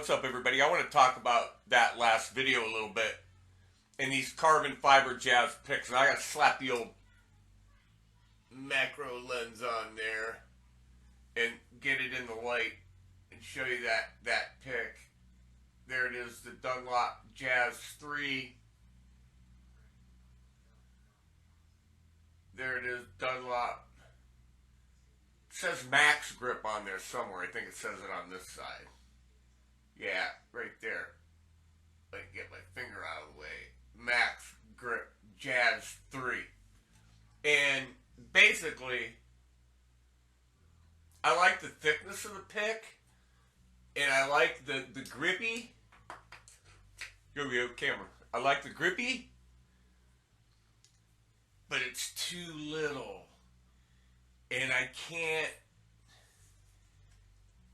what's up everybody? I want to talk about that last video a little bit and these carbon fiber jazz picks. And I got to slap the old macro lens on there and get it in the light and show you that pick. There it is, the Dunlop Jazz 3. There it is, Dunlop. It says max grip on there somewhere. I think it says it on this side. Yeah, right there. I can get my finger out of the way. Max grip Jazz 3. And basically, I like the thickness of the pick, and I like the grippy. Here we go, camera. I like the grippy, but it's too little. And I can't,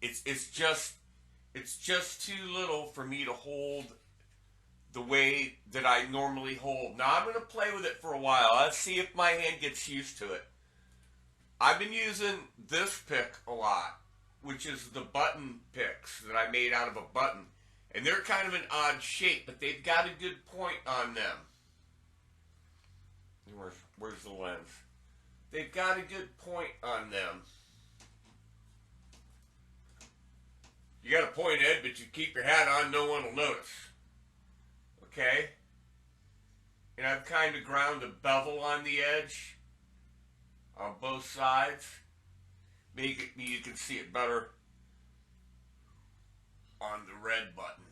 it's just too little for me to hold the way that I normally hold. Now I'm going to play with it for a while. Let's see if my hand gets used to it. I've been using this pick a lot, which is the button picks that I made out of a button. And they're kind of an odd shape, but they've got a good point on them. Where's the lens? They've got a good point on them. You got a point head, but you keep your hat on, no one will notice. Okay? And I've kind of ground a bevel on the edge on both sides. Maybe you can see it better on the red button.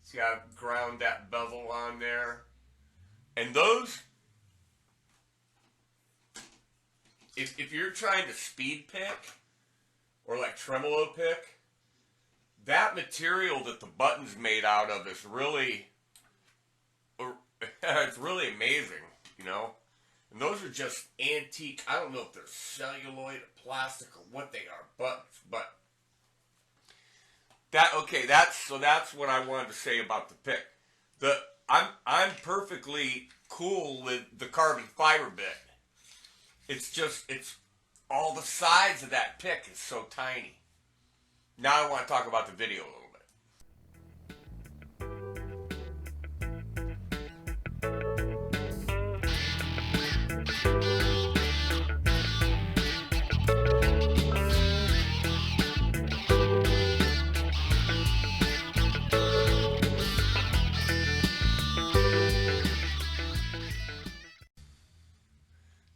See, I've ground that bevel on there. And those, if you're trying to speed pick or like tremolo pick, that material that the button's made out of is really, it's really amazing, you know. And those are just antique. I don't know if they're celluloid or plastic or what they are, buttons, but that's what I wanted to say about the pick. I'm perfectly cool with the carbon fiber bit. It's all the sides of that pick is so tiny. Now I want to talk about the video a little bit.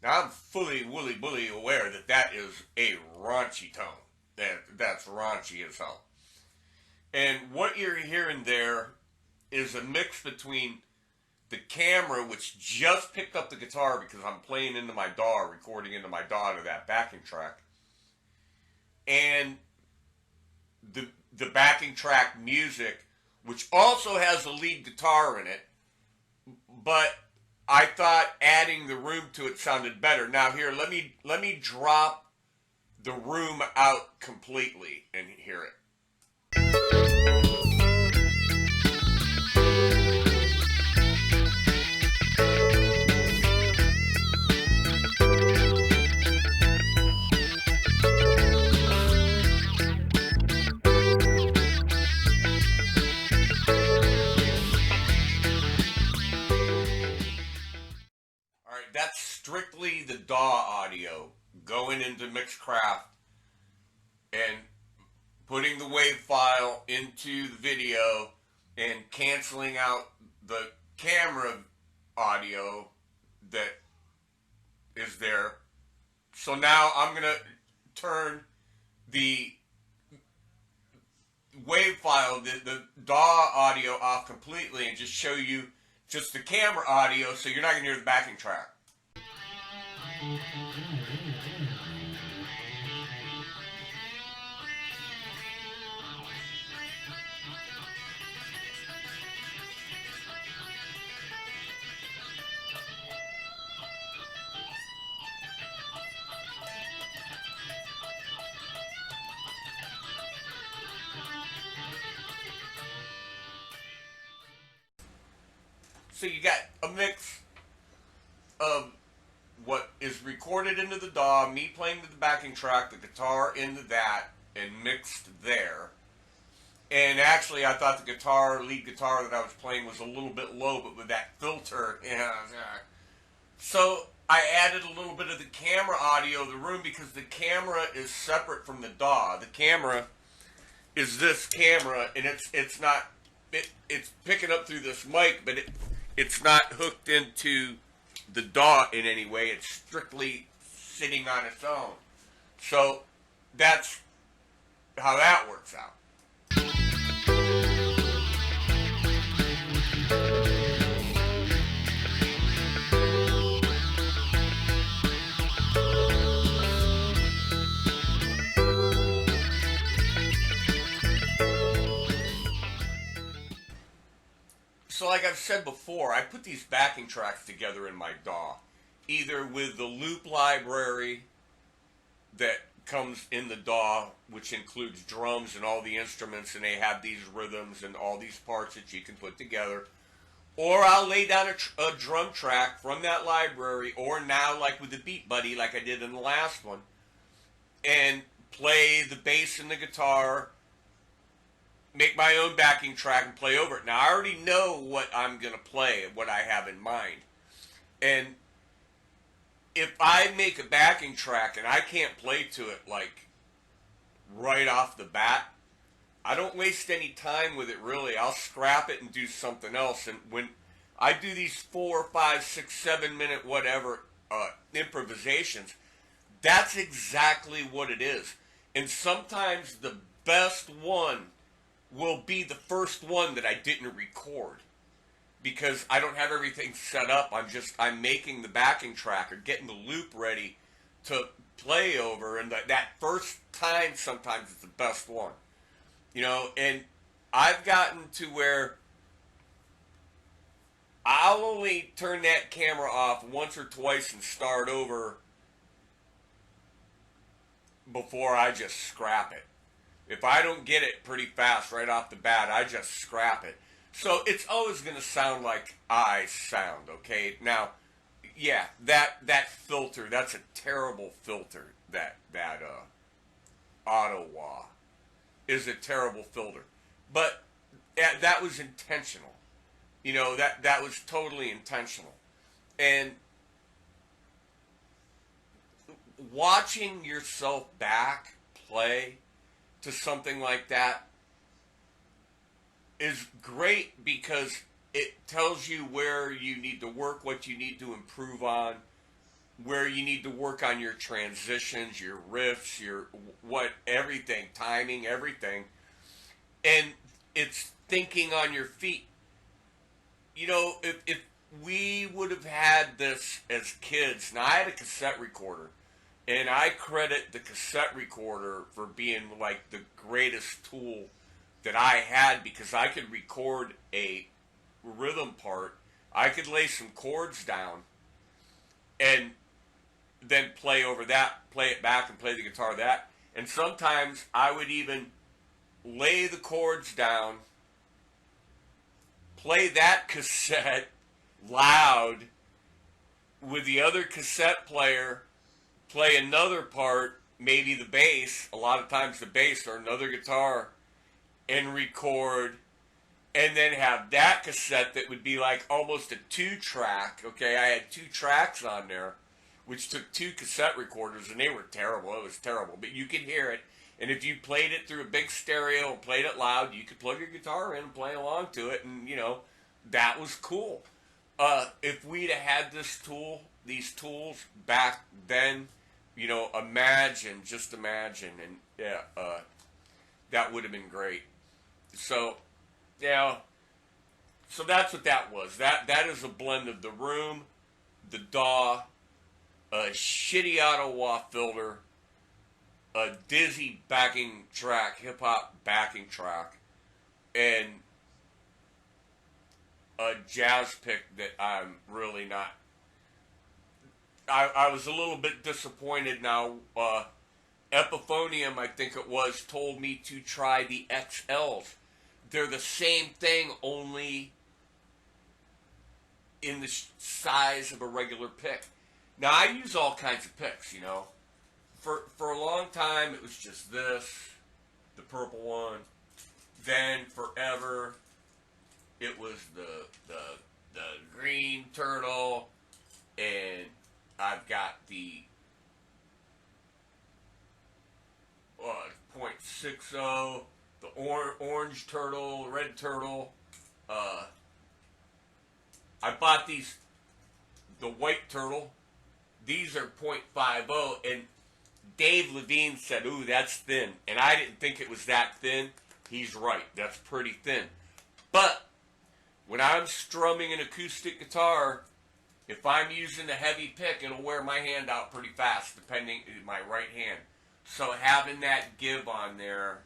Now I'm fully, bully aware that is a raunchy tone. That's raunchy as hell. And what you're hearing there is a mix between the camera, which just picked up the guitar because I'm playing into my DAW, recording into my DAW to that backing track, and the backing track music, which also has a lead guitar in it, but I thought adding the room to it sounded better. Now here, let me drop the room out completely and hear it. That's strictly the DAW audio going into Mixcraft and putting the wave file into the video and canceling out the camera audio that is there. So now I'm going to turn the wave file, the DAW audio off completely and just show you just the camera audio so you're not going to hear the backing track. So you got a mix of what is recorded into the DAW, me playing the backing track, the guitar into that, and mixed there. And actually, I thought the lead guitar that I was playing was a little bit low, but with that filter, So I added a little bit of the camera audio of the room because the camera is separate from the DAW. The camera is this camera, and it's not it's picking up through this mic, but it's not hooked into the DAW in any way. It's strictly sitting on its own. So that's how that works out. So like I've said before, I put these backing tracks together in my DAW, either with the loop library that comes in the DAW, which includes drums and all the instruments, and they have these rhythms and all these parts that you can put together, or I'll lay down a drum track from that library, or now like with the Beat Buddy, like I did in the last one, and play the bass and the guitar, make my own backing track and play over it. Now, I already know what I'm going to play, what I have in mind. And if I make a backing track and I can't play to it, like, right off the bat, I don't waste any time with it, really. I'll scrap it and do something else. And when I do these 4, 5, 6, 7 minute whatever improvisations, that's exactly what it is. And sometimes the best one will be the first one that I didn't record because I don't have everything set up. I'm making the backing track or getting the loop ready to play over, and that first time sometimes is the best one, and I've gotten to where I'll only turn that camera off once or twice and start over before I just scrap it. If I don't get it pretty fast right off the bat, I just scrap it. So it's always going to sound like I sound, okay? Now, yeah, that filter, that's a terrible filter. That auto wah is a terrible filter. But that was intentional. That was totally intentional. And watching yourself back play to something like that is great because it tells you where you need to work, what you need to improve on, where you need to work on your transitions, your riffs, everything, timing, everything. And it's thinking on your feet. If we would have had this as kids, now I had a cassette recorder. And I credit the cassette recorder for being like the greatest tool that I had because I could record a rhythm part. I could lay some chords down and then play over that, play it back and play the guitar that. And sometimes I would even lay the chords down, play that cassette loud with the other cassette player, play another part, maybe the bass, a lot of times the bass or another guitar, and record, and then have that cassette that would be like almost a 2-track, okay? I had 2 tracks on there, which took 2 cassette recorders, and they were terrible. It was terrible, but you could hear it, and if you played it through a big stereo and played it loud, you could plug your guitar in and play along to it, and, that was cool. If we'd have had these tools back then, just imagine, and that would have been great. So, so that's what that was. That is a blend of the room, the DAW, a shitty auto wah filter, a dizzy backing track, hip hop backing track, and a jazz pick that I'm really not. I was a little bit disappointed now. Epiphonium, I think it was, told me to try the XLs. They're the same thing, only in the size of a regular pick. Now, I use all kinds of picks, For a long time, it was just this, the purple one. Then forever, it was the green turtle, and I've got the .60, the orange turtle, red turtle. I bought these, the white turtle. These are .50, and Dave Levine said, "Ooh, that's thin," and I didn't think it was that thin. He's right. That's pretty thin. But when I'm strumming an acoustic guitar, if I'm using a heavy pick, it'll wear my hand out pretty fast, depending my right hand. So having that give on there,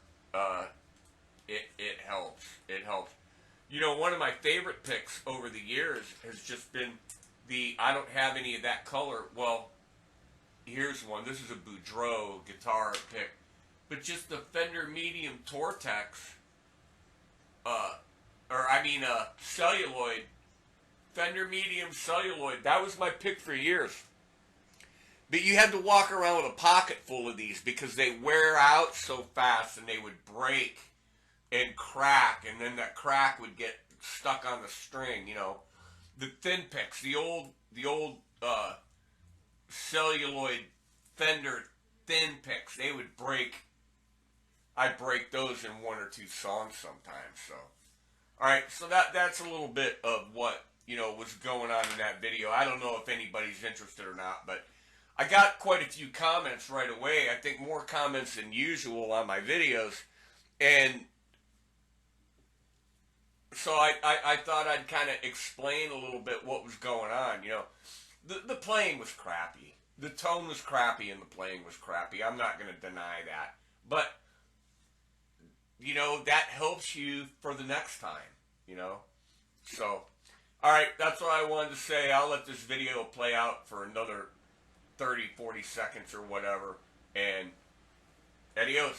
it helps. It helps. You know, one of my favorite picks over the years has just been I don't have any of that color. Well, here's one. This is a Boudreaux guitar pick. But just the Fender Medium Tortex, celluloid, Fender Medium celluloid. That was my pick for years. But you had to walk around with a pocket full of these because they wear out so fast and they would break and crack, and then that crack would get stuck on the string, you know. The thin picks, the old celluloid Fender thin picks, they would break. I'd break those in one or two songs sometimes. So, all right, so that's a little bit of what, you know, was going on in that video. I don't know if anybody's interested or not, but I got quite a few comments right away. I think more comments than usual on my videos, and so I thought I'd kind of explain a little bit what was going on. You know, the playing was crappy. The tone was crappy and the playing was crappy. I'm not going to deny that. But, you know, that helps you for the next time, you know. So, all right, that's what I wanted to say. I'll let this video play out for another 30, 40 seconds or whatever. And adios.